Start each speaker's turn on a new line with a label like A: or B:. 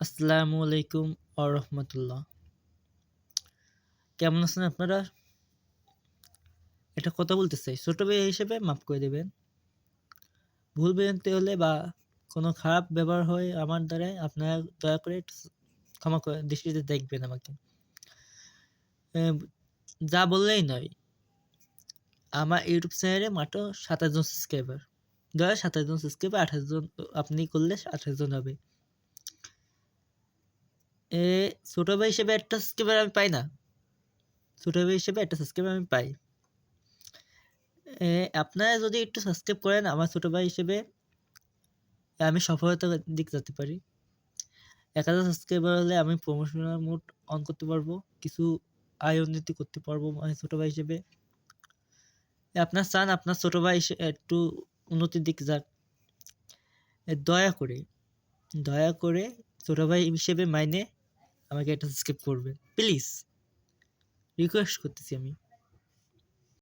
A: আসসালামু আলাইকুম রহমতুল্লাহ। কেমন আছেন আপনারা? একটা কথা বলতে চাই, ছোট ভাই হিসেবে মাফ করে দেবেন। ভুল ভ্রান্তি হলে বা কোনো খারাপ ব্যবহার হয় আমার দ্বারাই, আপনারা দয়া করে একটু ক্ষমা করে দৃষ্টিতে দেখবেন আমাকে। এম, যা বললেই নয়, আমার ইউটিউব চ্যানেলে মাত্র 27 জন সাবস্ক্রাইবার। 27 জন সাবস্ক্রাইবার, 28 জন আপনি করলে 28 জন হবে। এ ছোট ভাই হিসেবে একটা সাবস্ক্রাইবার আমি পাই না। ছোট ভাই হিসেবে একটা সাবস্ক্রাইবার আমি পাই। আপনারা যদি একটু সাবস্ক্রাইব করেন আমার ছোট ভাই হিসেবে, আমি সফলতার দিক যেতে পারি। 1000 সাবস্ক্রাইবার হলে আমি প্রমোশনাল মোড অন করতে পারবো, কিছু আয় উন্নতি করতে পারবো আমি ছোট ভাই হিসেবে। আপনার চান আপনার ছোট ভাই একটু উন্নতির দিক যাক, দয়া করে দয়া করে ছোট ভাই হিসেবে মাইনে আমাকে একটা সাবস্ক্রাইব করবেন প্লিজ, রিকোয়েস্ট করতেছি আমি।